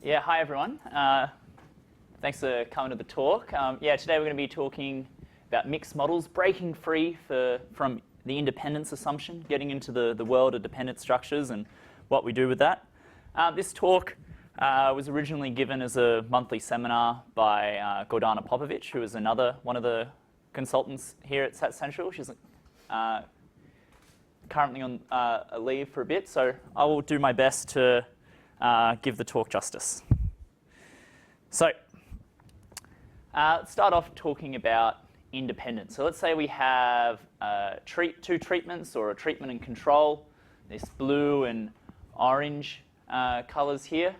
Yeah, hi everyone. Thanks for coming to the talk. Today we're going to be talking about mixed models, breaking free from the independence assumption, getting into the world of dependent structures and what we do with that. This talk was originally given as a monthly seminar by Gordana Popovic, who is one of the consultants here at Sat Central. She's currently on a leave for a bit, so I will do my best to give the talk justice. So, let's start off talking about independence. So let's say we have two treatments or a treatment and control, this blue and orange colors here.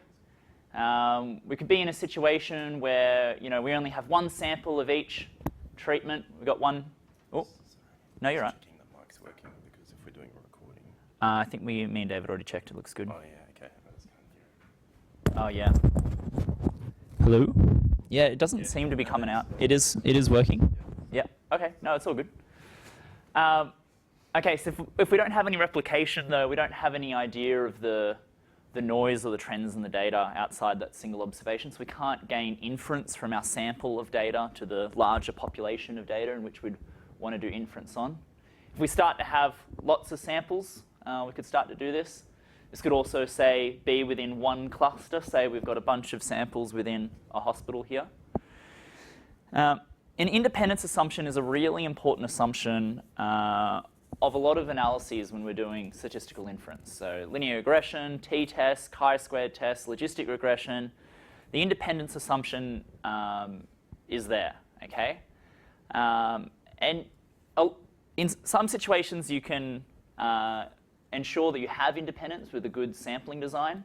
We could be in a situation where we only have one sample of each treatment. We've got one. Oh, no, you're right. Checking the mic's working because if we're doing a recording. I think me and David already checked. It looks good. Oh yeah, okay. Oh yeah. Hello. Yeah, it doesn't seem to be coming out. It is working. Yeah. Okay. No, it's all good. Okay. So if we don't have any replication, though, we don't have any idea of the noise or the trends in the data outside that single observation. So we can't gain inference from our sample of data to the larger population of data in which we'd want to do inference on. If we start to have lots of samples, we could start to do this. This could also, say, be within one cluster. Say we've got a bunch of samples within a hospital here. An independence assumption is a really important assumption of a lot of analyses when we're doing statistical inference. So linear regression, t-tests, chi-squared tests, logistic regression. The independence assumption is there, okay? And in some situations you can ensure that you have independence with a good sampling design.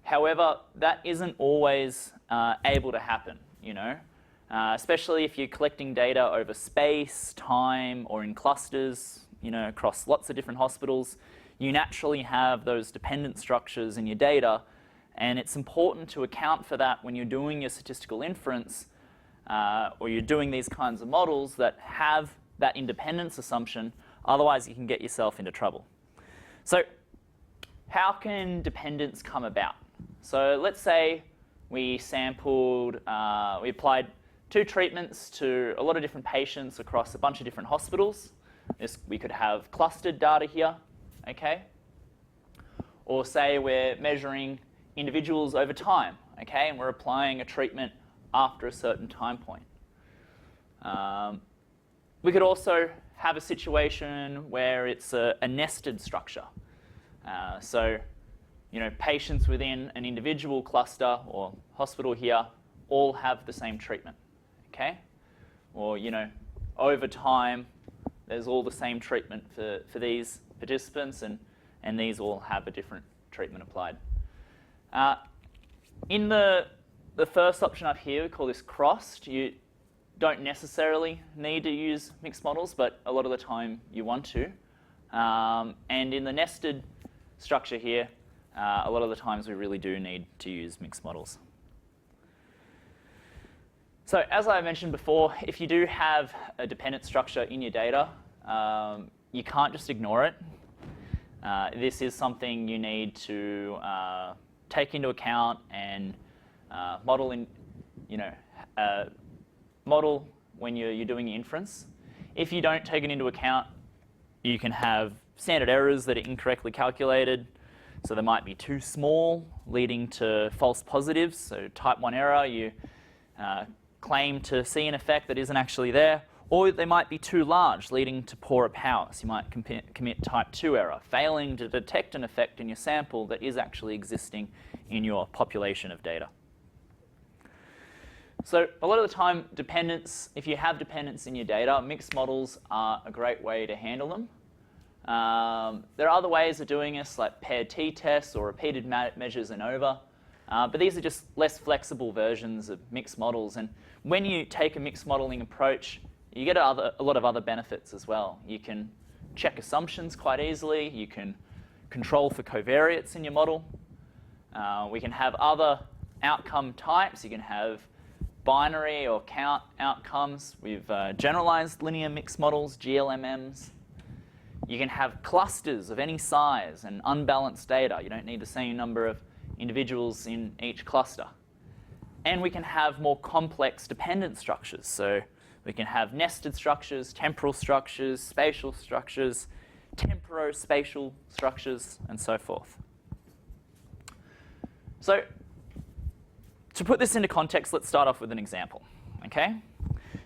However, that isn't always able to happen, especially if you're collecting data over space, time, or in clusters, across lots of different hospitals. You naturally have those dependent structures in your data, and it's important to account for that when you're doing your statistical inference or you're doing these kinds of models that have that independence assumption. Otherwise, you can get yourself into trouble. So how can dependence come about? So let's say we applied two treatments to a lot of different patients across a bunch of different hospitals. We could have clustered data here, okay? Or say we're measuring individuals over time, okay? And we're applying a treatment after a certain time point. We could also have a situation where it's a nested structure. Patients within an individual cluster or hospital here all have the same treatment, okay? Or, over time, there's all the same treatment for these participants, and these all have a different treatment applied. In the first option up here, we call this crossed. You don't necessarily need to use mixed models, but a lot of the time you want to. And in the nested structure here, a lot of the times we really do need to use mixed models. So as I mentioned before, if you do have a dependent structure in your data, you can't just ignore it. This is something you need to take into account and model when you're doing inference. If you don't take it into account, you can have standard errors that are incorrectly calculated. So they might be too small, leading to false positives. So type 1 error, you claim to see an effect that isn't actually there. Or they might be too large, leading to poorer power. So you might commit type 2 error, failing to detect an effect in your sample that is actually existing in your population of data. So a lot of the time, if you have dependence in your data, mixed models are a great way to handle them. There are other ways of doing this, like paired t-tests or repeated measures ANOVA. But these are just less flexible versions of mixed models. And when you take a mixed modeling approach, you get a lot of other benefits as well. You can check assumptions quite easily. You can control for covariates in your model. We can have other outcome types. You can have binary or count outcomes. We've generalized linear mixed models, GLMMs. You can have clusters of any size and unbalanced data. You don't need the same number of individuals in each cluster. And we can have more complex dependent structures. So we can have nested structures, temporal structures, spatial structures, temporospatial structures, and so forth. So to put this into context, let's start off with an example. Okay?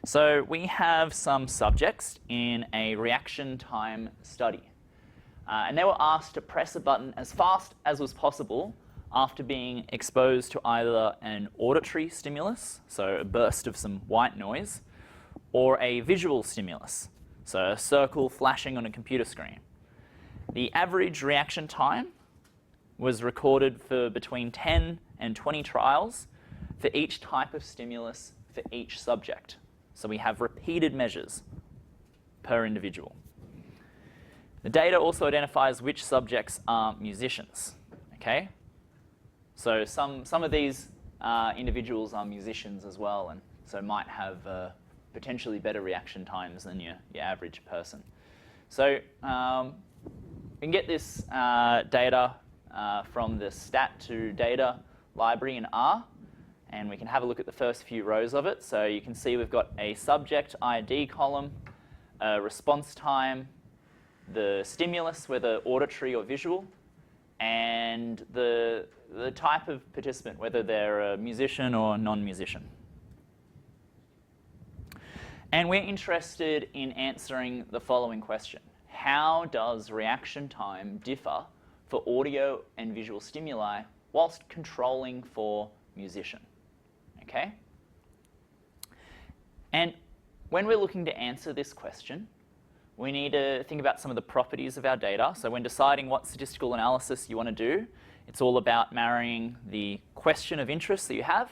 So we have some subjects in a reaction time study. And they were asked to press a button as fast as was possible after being exposed to either an auditory stimulus, so a burst of some white noise, or a visual stimulus, so a circle flashing on a computer screen. The average reaction time was recorded for between 10 and 20 trials for each type of stimulus for each subject. So we have repeated measures per individual. The data also identifies which subjects are musicians. Okay? So some of these individuals are musicians as well, and so might have potentially better reaction times than your average person. So we can get this data from the stat2data library in R, and we can have a look at the first few rows of it. So you can see we've got a subject ID column, a response time, the stimulus, whether auditory or visual, and the type of participant, whether they're a musician or non-musician. And we're interested in answering the following question. How does reaction time differ for audio and visual stimuli whilst controlling for musician? Okay? And when we're looking to answer this question, we need to think about some of the properties of our data. So when deciding what statistical analysis you want to do, it's all about marrying the question of interest that you have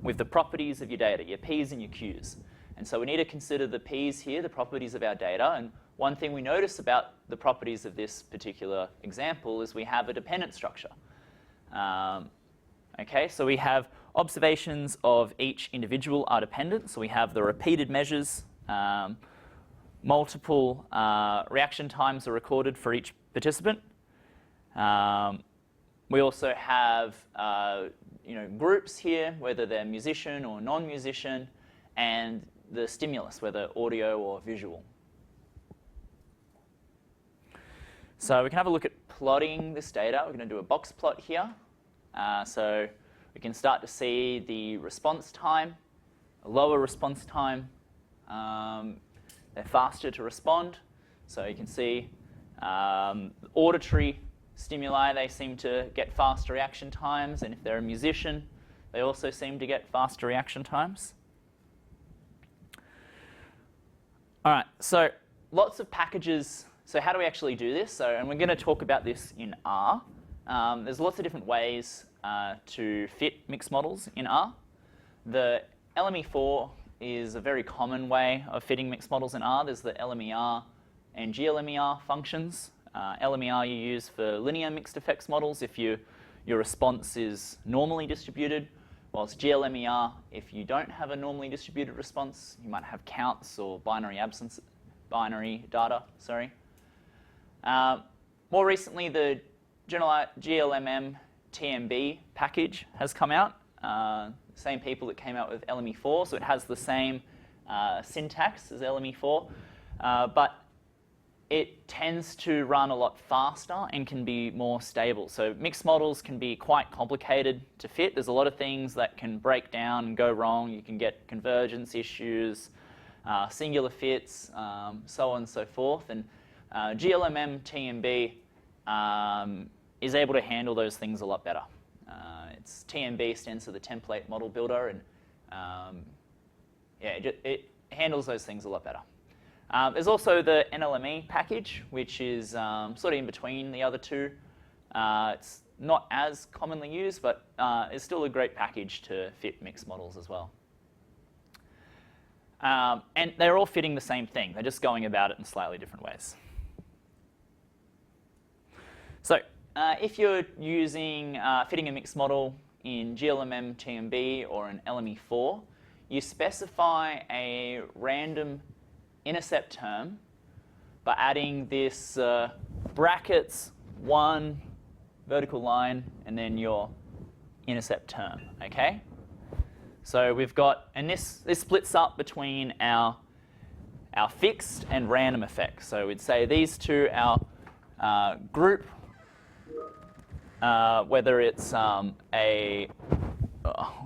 with the properties of your data, your P's and your Q's. And so we need to consider the P's here, the properties of our data. And one thing we notice about the properties of this particular example is we have a dependent structure. Okay, so we have observations of each individual are dependent. So we have the repeated measures. Multiple reaction times are recorded for each participant. We also have groups here, whether they're musician or non-musician, and the stimulus, whether audio or visual. So we can have a look at plotting this data. We're going to do a box plot here. So we can start to see the response time, a lower response time. They're faster to respond. So you can see auditory stimuli, they seem to get faster reaction times. And if they're a musician, they also seem to get faster reaction times. All right, so lots of packages. So how do we actually do this? And we're going to talk about this in R. There's lots of different ways to fit mixed models in R. The LME4 is a very common way of fitting mixed models in R. There's the LMER and GLMER functions. LMER you use for linear mixed effects models if your response is normally distributed, whilst GLMER, if you don't have a normally distributed response, you might have counts or binary data. More recently, the GLMM TMB package has come out. Same people that came out with LME4, so it has the same syntax as LME4, but it tends to run a lot faster and can be more stable. So mixed models can be quite complicated to fit. There's a lot of things that can break down and go wrong. You can get convergence issues, singular fits, so on and so forth. And GLMM TMB is able to handle those things a lot better. It's TMB stands for the Template Model Builder, and it handles those things a lot better. There's also the NLME package, which is sort of in between the other two. It's not as commonly used, but it's still a great package to fit mixed models as well. And they're all fitting the same thing. They're just going about it in slightly different ways. So if you're using fitting a mixed model in GLMM TMB or an LME4, you specify a random intercept term by adding this brackets 1 vertical line and then your intercept term, okay? So we've got, and this splits up between our fixed and random effects. So we'd say these two, our group, whether it's I'll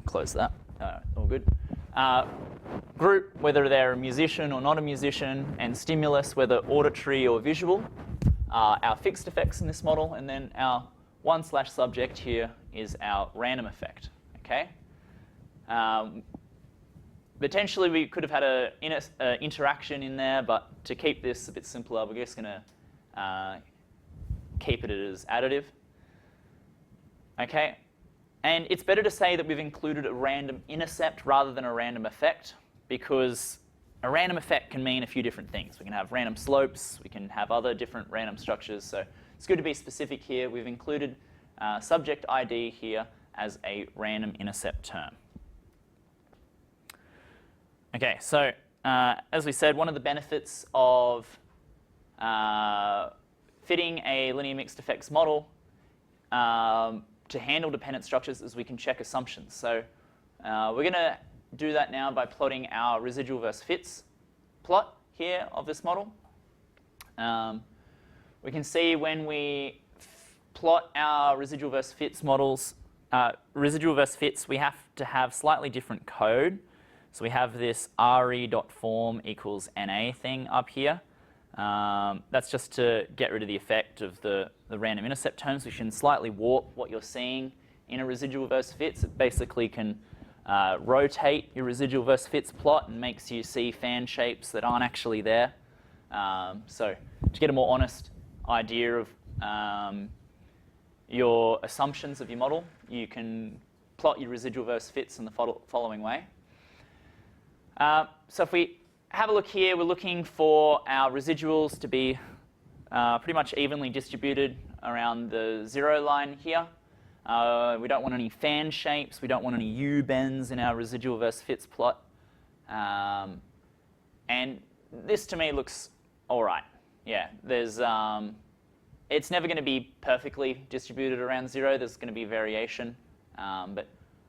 close that, all good. Group, whether they're a musician or not a musician, and stimulus, whether auditory or visual, our fixed effects in this model, and then our 1/subject here is our random effect, okay? Potentially we could have had an interaction in there, but to keep this a bit simpler, we're just going to keep it as additive. Okay, and it's better to say that we've included a random intercept rather than a random effect, because a random effect can mean a few different things. We can have random slopes, we can have other different random structures, so it's good to be specific here. We've included subject ID here as a random intercept term. Okay, so as we said, one of the benefits of fitting a linear mixed effects model to handle dependent structures is we can check assumptions. So we're going to do that now by plotting our residual versus fits plot here of this model. We can see when we plot our residual versus fits models, residual versus fits, we have to have slightly different code. So we have this re.form equals NA thing up here. That's just to get rid of the effect of the random intercept terms. We can slightly warp what you're seeing in a residual versus fits. It basically can rotate your residual versus fits plot and makes you see fan shapes that aren't actually there. So to get a more honest idea of your assumptions of your model, you can plot your residual versus fits in the following way. So if we have a look here, we're looking for our residuals to be pretty much evenly distributed around the 0 line here. We don't want any fan shapes. We don't want any U-bends in our residual versus fits plot. And this to me looks all right. Yeah, there's, it's never going to be perfectly distributed around 0. There's going to be variation. But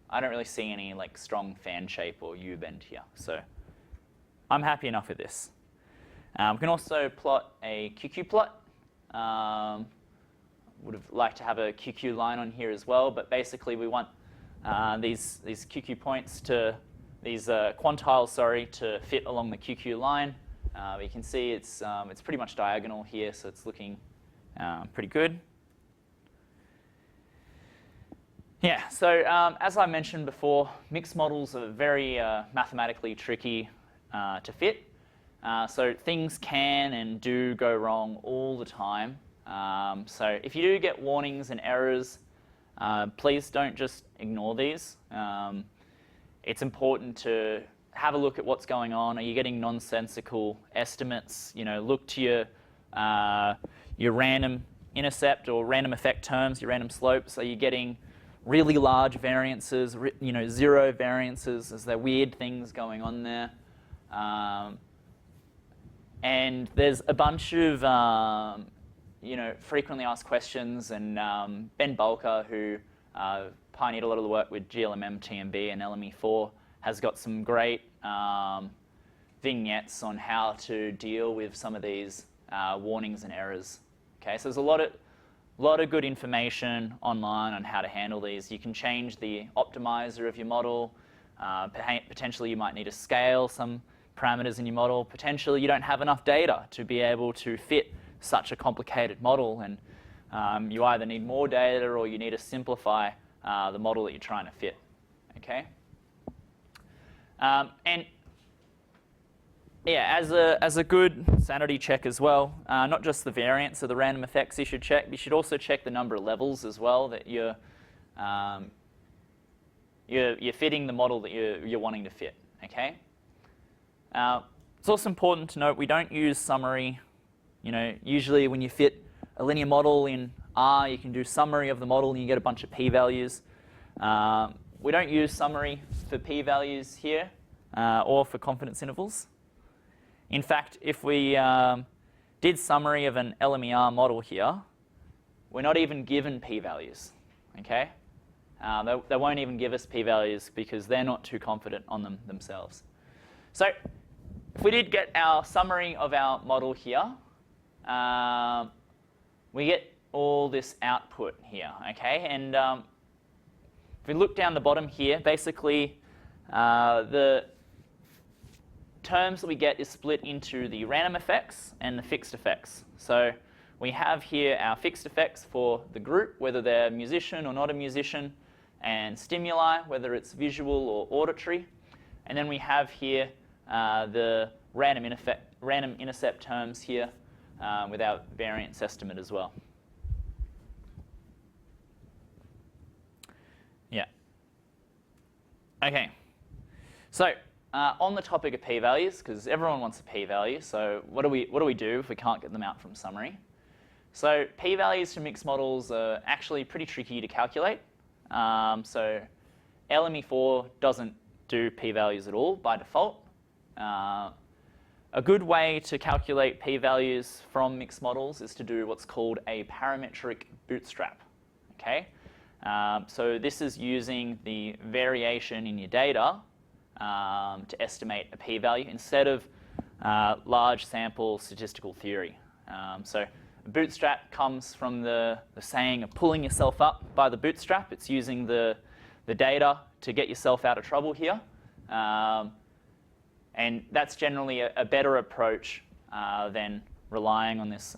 I don't really see any like strong fan shape or U-bend here. So I'm happy enough with this. We can also plot a QQ plot. Would have liked to have a QQ line on here as well, but basically we want these QQ points to, these quantiles, sorry, to fit along the QQ line. You can see it's pretty much diagonal here, so it's looking pretty good. Yeah, so as I mentioned before, mixed models are very mathematically tricky to fit. So things can and do go wrong all the time. So if you do get warnings and errors, please don't just ignore these. It's important to have a look at what's going on. Are you getting nonsensical estimates? You know, look to your random intercept or random effect terms, your random slopes. Are you getting really large variances, you know, 0 variances? Is there weird things going on there? And there's a bunch of you know, frequently asked questions, and Ben Bulker, who pioneered a lot of the work with GLMM, TMB, and LME4, has got some great vignettes on how to deal with some of these warnings and errors. Okay, so there's a lot of good information online on how to handle these. You can change the optimizer of your model. Potentially you might need to scale some parameters in your model. Potentially you don't have enough data to be able to fit such a complicated model, and you either need more data or you need to simplify the model that you're trying to fit. Okay? And yeah, as a good sanity check as well, not just the variance of the random effects you should check, you should also check the number of levels as well that you're fitting the model that you're wanting to fit. Okay? It's also important to note we don't use summary. You know, usually when you fit a linear model in R, you can do summary of the model and you get a bunch of p-values. We don't use summary for p-values here or for confidence intervals. In fact, if we did summary of an LMER model here, we're not even given p-values. Okay? They won't even give us p-values because they're not too confident on them themselves. So if we did get our summary of our model here, we get all this output here, okay? And if we look down the bottom here, basically the terms that we get is split into the random effects and the fixed effects. So we have here our fixed effects for the group, whether they're a musician or not a musician, and stimuli, whether it's visual or auditory. And then we have here the random intercept terms here with our variance estimate as well. Yeah. Okay. So on the topic of p-values, because everyone wants a p-value, so what do we do if we can't get them out from summary? So p-values for mixed models are actually pretty tricky to calculate. So LME4 doesn't do p-values at all by default. A good way to calculate p-values from mixed models is to do what's called a parametric bootstrap. Okay? So this is using the variation in your data to estimate a p-value instead of large sample statistical theory. So bootstrap comes from the saying of pulling yourself up by the bootstrap. It's using the data to get yourself out of trouble here. And that's generally a better approach than relying on this,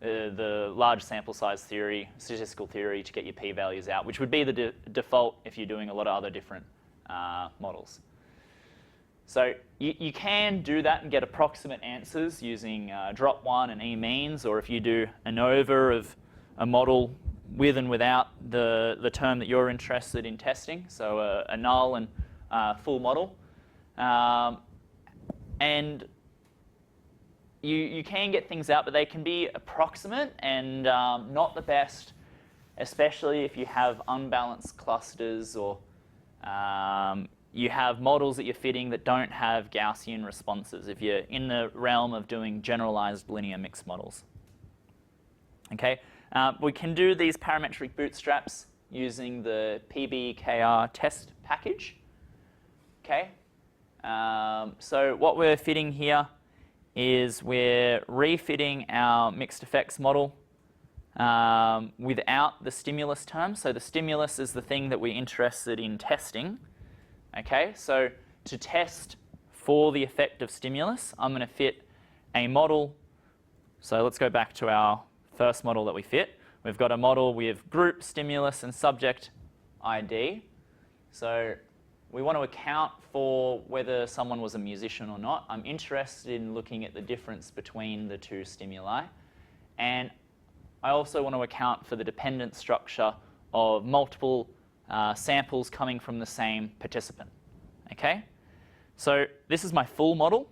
the large sample size theory, statistical theory to get your p-values out, which would be the default if you're doing a lot of other different models. So you can do that and get approximate answers using drop one and e-means, or if you do ANOVA of a model with and without the term that you're interested in testing, so a null and full model. And you can get things out, but they can be approximate and not the best, especially if you have unbalanced clusters or you have models that you're fitting that don't have Gaussian responses if you're in the realm of doing generalized linear mixed models. Okay, we can do these parametric bootstraps using the PBKR test package. Okay, so what we're fitting here is we're refitting our mixed effects model without the stimulus term. So the stimulus is the thing that we're interested in testing. Okay, so to test for the effect of stimulus, I'm going to fit a model. So let's go back to our first model that we fit. We've got a model with group, stimulus, and subject ID. So we want to account for whether someone was a musician or not. I'm interested in looking at the difference between the two stimuli. And I also want to account for the dependent structure of multiple samples coming from the same participant. Okay? So this is my full model.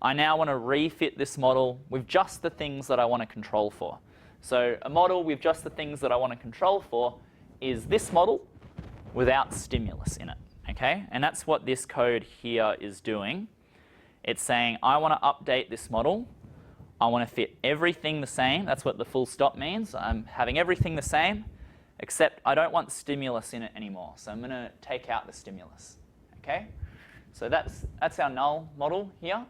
I now want to refit this model with just the things that I want to control for. So a model with just the things that I want to control for is this model without stimulus in it. Okay? And that's what this code here is doing. It's saying, I want to update this model. I want to fit everything the same. That's what the full stop means. I'm having everything the same, except I don't want stimulus in it anymore. So I'm going to take out the stimulus. Okay? So that's our null model here.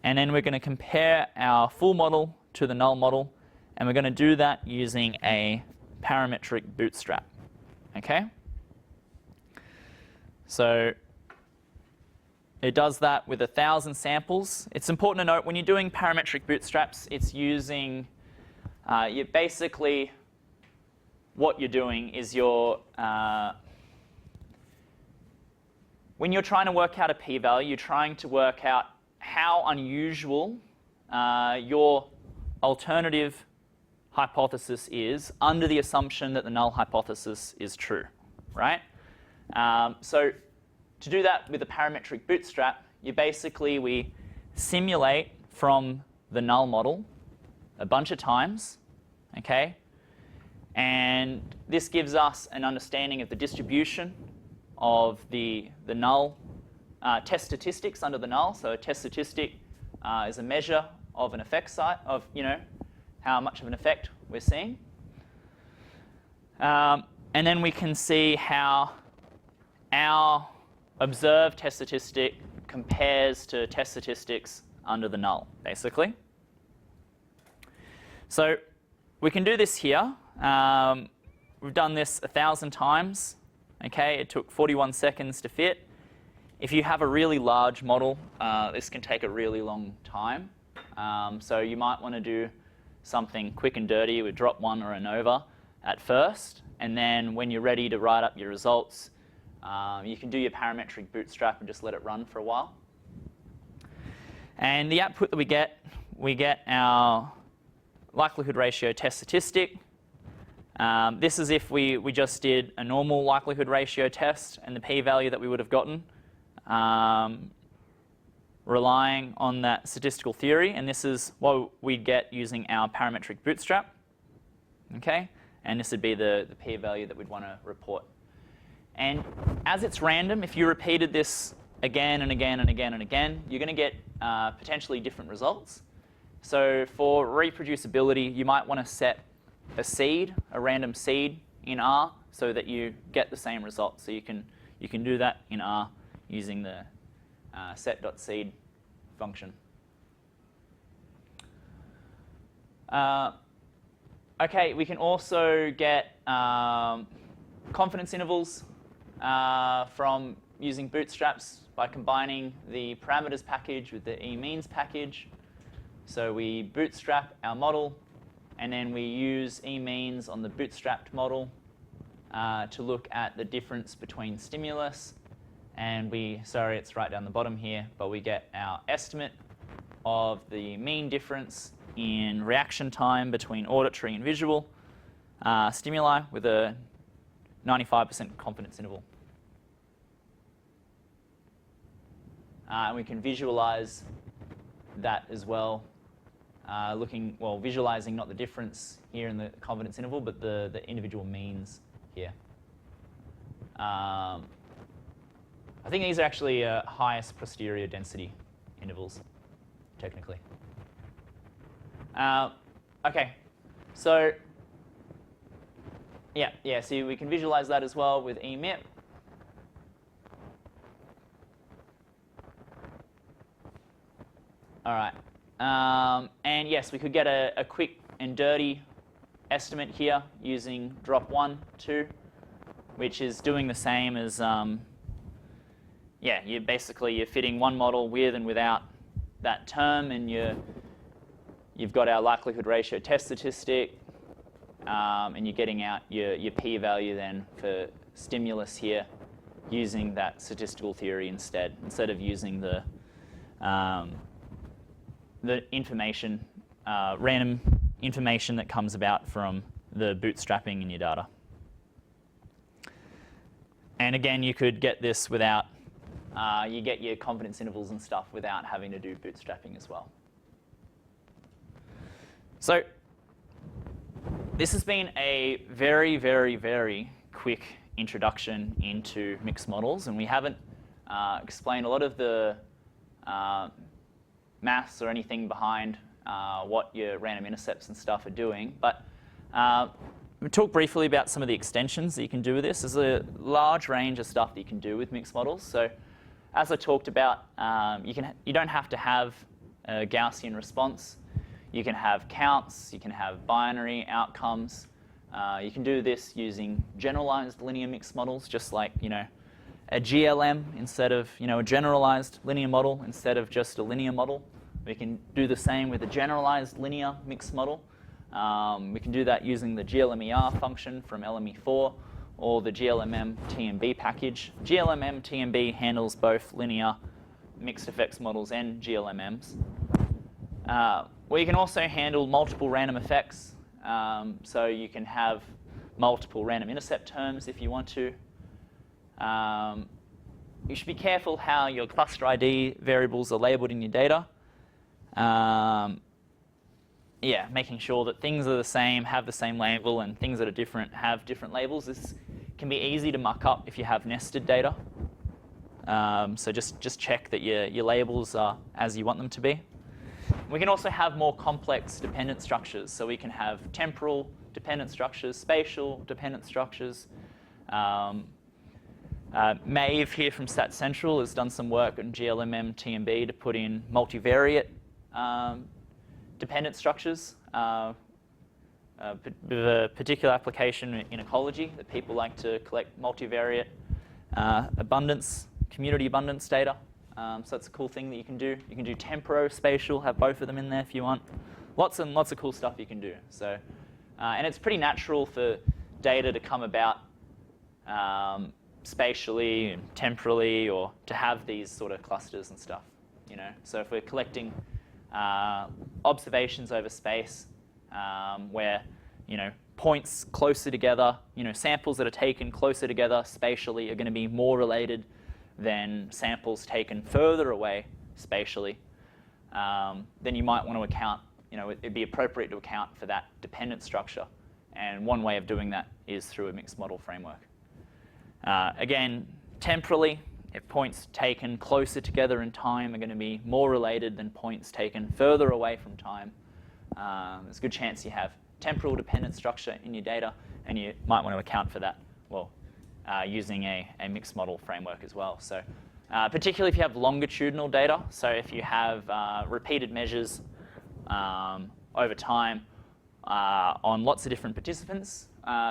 And then we're going to compare our full model to the null model. And we're going to do that using a parametric bootstrap. Okay? So it does that with 1,000 samples. It's important to note when you're doing parametric bootstraps, it's using, you basically, what you're doing is when you're trying to work out a p-value, you're trying to work out how unusual your alternative hypothesis is under the assumption that the null hypothesis is true, right? So to do that with a parametric bootstrap, we simulate from the null model a bunch of times, okay? And this gives us an understanding of the distribution of the null test statistics under the null. So a test statistic is a measure of an effect size, of how much of an effect we're seeing. And then we can see how our observed test statistic compares to test statistics under the null, basically. So we can do this here. We've done this 1,000 times. Okay, it took 41 seconds to fit. If you have a really large model, this can take a really long time. So you might want to do something quick and dirty with drop 1 or ANOVA at first. And then when you're ready to write up your results, you can do your parametric bootstrap and just let it run for a while. And the output that we get our likelihood ratio test statistic. This is if we just did a normal likelihood ratio test and the p-value that we would have gotten, relying on that statistical theory. And this is what we'd get using our parametric bootstrap. Okay? And this would be the p-value that we'd want to report. And as it's random, if you repeated this again and again and again and again, you're going to get potentially different results. So for reproducibility, you might want to set a seed, a random seed in R, so that you get the same result. So you can do that in R using the set.seed function. Okay, we can also get confidence intervals from using bootstraps by combining the parameters package with the e-means package. So we bootstrap our model, and then we use e-means on the bootstrapped model to look at the difference between stimulus. And sorry, it's right down the bottom here, but we get our estimate of the mean difference in reaction time between auditory and visual stimuli with a 95% confidence interval. And we can visualize that as well, visualizing not the difference here in the confidence interval, but the individual means here. I think these are actually highest posterior density intervals, technically. Okay, so yeah, so we can visualize that as well with emip. All right, and yes, we could get a quick and dirty estimate here using drop 1, 2, which is doing the same as, you're fitting one model with and without that term, and you've got our likelihood ratio test statistic, and you're getting out your p-value then for stimulus here using that statistical theory instead of using the information, random information that comes about from the bootstrapping in your data. And again, you could get this without, you get your confidence intervals and stuff without having to do bootstrapping as well. So this has been a very, very, very quick introduction into mixed models, and we haven't explained a lot of the maths or anything behind what your random intercepts and stuff are doing. But we'll talk briefly about some of the extensions that you can do with this. There's a large range of stuff that you can do with mixed models. So as I talked about, you don't have to have a Gaussian response. You can have counts. You can have binary outcomes. You can do this using generalized linear mixed models, just like a GLM instead of a generalized linear model instead of just a linear model. We can do the same with a generalized linear mixed model. We can do that using the GLMER function from LME4 or the GLMM TMB package. GLMM TMB handles both linear mixed effects models and GLMMs. Well, you can also handle multiple random effects. So you can have multiple random intercept terms if you want to. You should be careful how your cluster ID variables are labeled in your data. Making sure that things are the same, have the same label, and things that are different have different labels. This can be easy to muck up if you have nested data. So just check that your labels are as you want them to be. We can also have more complex dependent structures. So we can have temporal dependent structures, spatial dependent structures. Maeve here from Stat Central has done some work on GLMM TMB to put in multivariate dependent structures. With a particular application in ecology that people like to collect multivariate community abundance data. So that's a cool thing that you can do. You can do temporo-spatial, have both of them in there if you want. Lots and lots of cool stuff you can do. So, and it's pretty natural for data to come about spatially and temporally, or to have these sort of clusters and stuff. So if we're collecting observations over space, where points closer together, samples that are taken closer together spatially are going to be more related than samples taken further away spatially, then you might want to account, it'd be appropriate to account for that dependent structure. And one way of doing that is through a mixed model framework. Again, temporally, if points taken closer together in time are going to be more related than points taken further away from time, there's a good chance you have temporal dependent structure in your data, and you might want to account for that, using a mixed model framework as well. So particularly if you have longitudinal data, so if you have repeated measures over time on lots of different participants,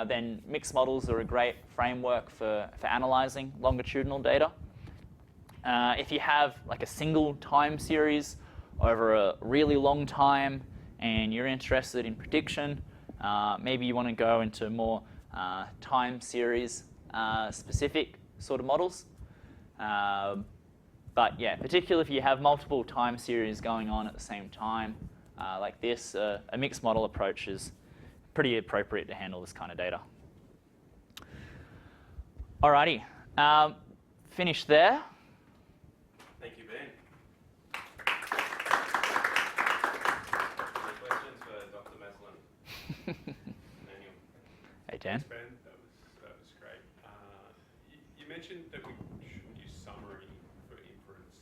then mixed models are a great framework for analyzing longitudinal data. If you have like a single time series over a really long time and you're interested in prediction, maybe you want to go into more time series specific sort of models. But yeah, particularly if you have multiple time series going on at the same time, like this, a mixed model approach is pretty appropriate to handle this kind of data. Alrighty, finished there. Thank you, Ben. Any questions for Dr. Maslen? Daniel? Hey, Dan. Thanks, Ben. That was great. You mentioned that we shouldn't use summary for inference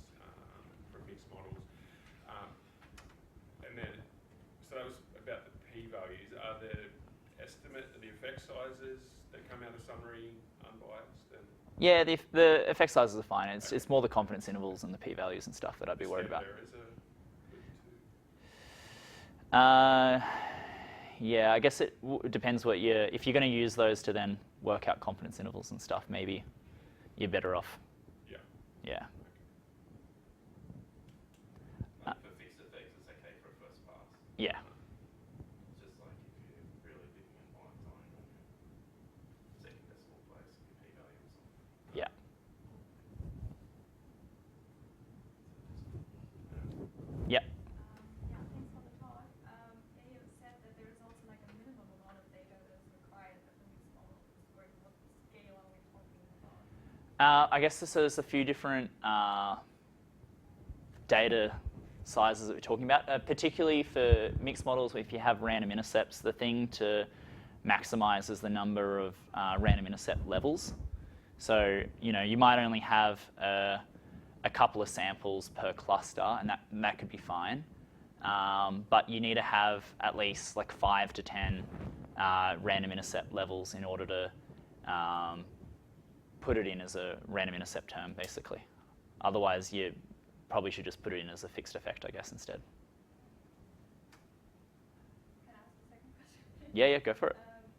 from mixed models. And then, so that was about the p-values. Are the effect sizes that come out of summary unbiased? Yeah, the effect sizes are fine. It's more the confidence intervals and the p-values and stuff that I'd be worried about. Yeah, I guess it depends what if you're going to use those to then work out confidence intervals and stuff, maybe you're better off. Yeah. Yeah. For fixed effects, it's okay for a first pass. Yeah. It's just like if you're really digging in blind time and second decimal place, your p-value or something. Yeah. Yep. Yeah, thanks for the talk. You said that there is also like a minimum amount of data that is required that the mixed model is working. What scale are we talking about? I guess there's a few different data sizes that we're talking about, particularly for mixed models. If you have random intercepts, the thing to maximize is the number of random intercept levels. So you might only have a couple of samples per cluster, and that could be fine. But you need to have at least like 5 to 10 random intercept levels in order to put it in as a random intercept term, basically. Otherwise, you probably should just put it in as a fixed effect, I guess, instead. Can I ask a second question? Yeah, go for it.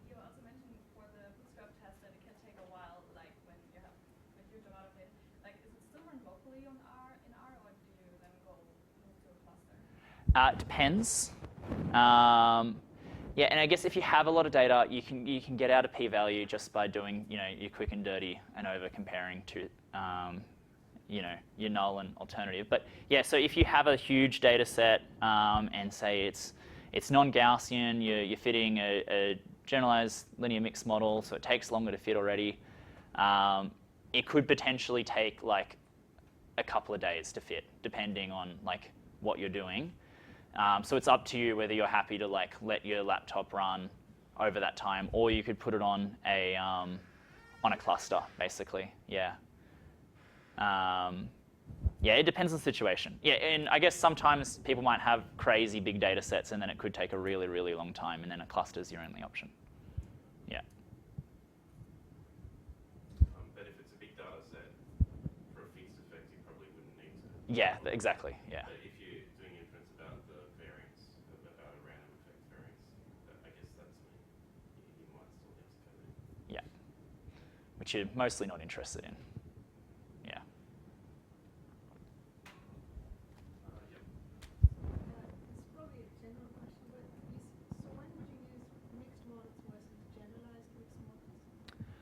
You also mentioned for the bootstrap test that it can take a while, like when you have a huge amount of it. Like, is it still run locally in R, or do you then move to a cluster? It depends. Yeah, and I guess if you have a lot of data, you can get out a p-value just by doing your quick and dirty and over comparing to your null and alternative. But yeah, so if you have a huge data set and say it's non-Gaussian, you're fitting a generalized linear mixed model, so it takes longer to fit already. It could potentially take like a couple of days to fit, depending on like what you're doing. So it's up to you whether you're happy to like let your laptop run over that time, or you could put it on a cluster, basically. Yeah. Yeah, it depends on the situation. Yeah, and I guess sometimes people might have crazy big data sets and then it could take a really, really long time and then a cluster is your only option. Yeah. But if it's a big data set, for a fixed effect, you probably wouldn't need to. Yeah, exactly, yeah. But if you're doing inference about the variance, about a random effect variance, I guess that's when you might still need to go there. Yeah, which you're mostly not interested in. Yeah. Yep. It's probably a general question, but so when would you use mixed models versus generalized mixed models?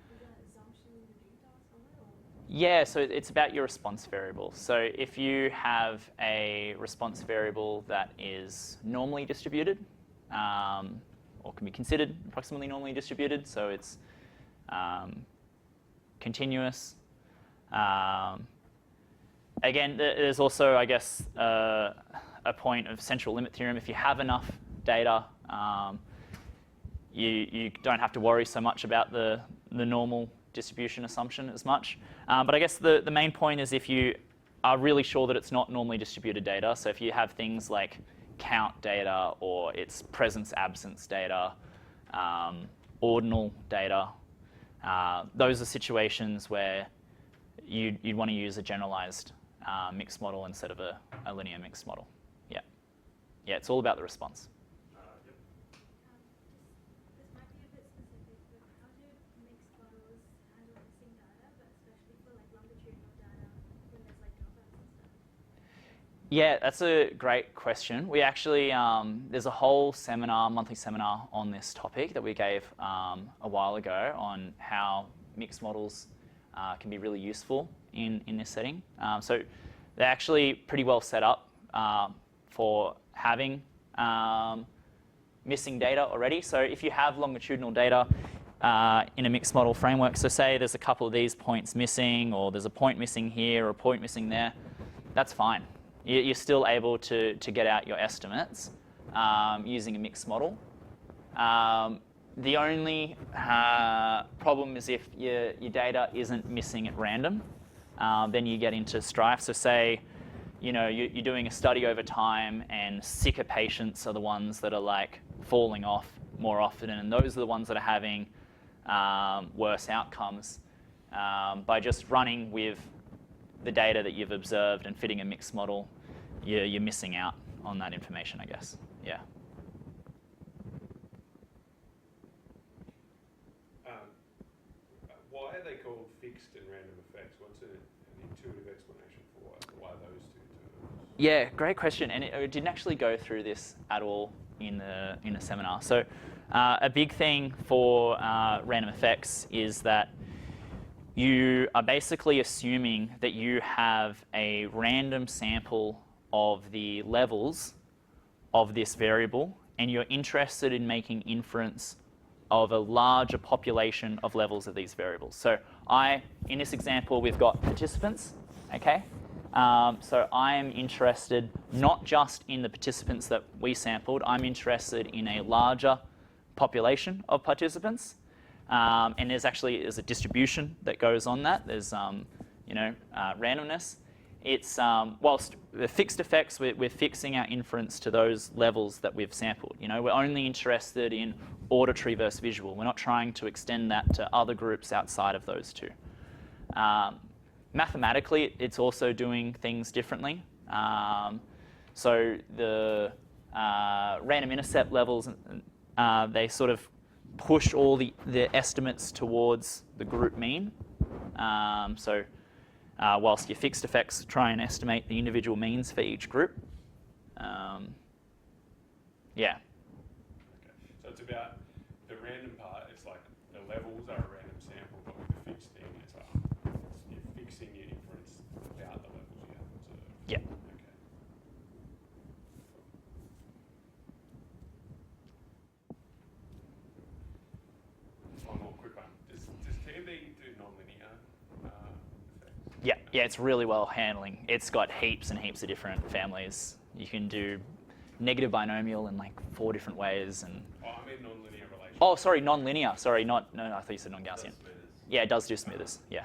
Is that assumption in the data somewhere? Or? Yeah, so it's about your response variable. So if you have a response variable that is normally distributed, or can be considered approximately normally distributed, so it's continuous. Again, there's also, I guess, a point of central limit theorem. If you have enough data, you don't have to worry so much about the normal distribution assumption as much. But I guess the main point is if you are really sure that it's not normally distributed data, so if you have things like count data or it's presence-absence data, ordinal data, those are situations where you'd want to use a generalized mixed model instead of a linear mixed model. Yeah. Yeah, it's all about the response. Yep. This might be a bit specific, but how do mixed models handle missing data, but especially for like longitudinal data when there's like dropouts and stuff? Yeah, that's a great question. We actually, there's a whole seminar, monthly seminar on this topic that we gave a while ago on how mixed models can be really useful in this setting. So they're actually pretty well set up for having missing data already. So if you have longitudinal data in a mixed model framework, so say there's a couple of these points missing, or there's a point missing here or a point missing there, that's fine. You're still able to get out your estimates using a mixed model. The only problem is if your data isn't missing at random, then you get into strife. So say, you're doing a study over time and sicker patients are the ones that are like falling off more often, and those are the ones that are having worse outcomes. By just running with the data that you've observed and fitting a mixed model, you're missing out on that information, I guess. Yeah. Why are they called fixed and random effects? What's an intuitive explanation for why those two terms? Yeah, great question, and it didn't actually go through this at all in the seminar. So a big thing for random effects is that you are basically assuming that you have a random sample of the levels of this variable, and you're interested in making inference of a larger population of levels of these variables. So in this example, we've got participants, okay? So I am interested not just in the participants that we sampled, I'm interested in a larger population of participants. And there's a distribution that goes on that. There's randomness. It's whilst the fixed effects, we're fixing our inference to those levels that we've sampled. We're only interested in auditory versus visual. We're not trying to extend that to other groups outside of those two. Mathematically, it's also doing things differently. So the random intercept levels, they sort of push all the estimates towards the group mean. Whilst your fixed effects try and estimate the individual means for each group. Yeah. Okay. So it's about the random part, it's like the levels are a random sample, but with the fixed thing, you're fixing your inference about the levels you have observed. Yeah. Okay. One more quick one. Does TMB do nonlinear effects? Yeah, it's really well handling. It's got heaps and heaps of different families. You can do negative binomial in like 4 different ways. And Oh, I mean nonlinear relation. oh, sorry, non-linear. Sorry, no, I thought you said non-Gaussian. Smoothers. Yeah, it does do smoothers. Yeah.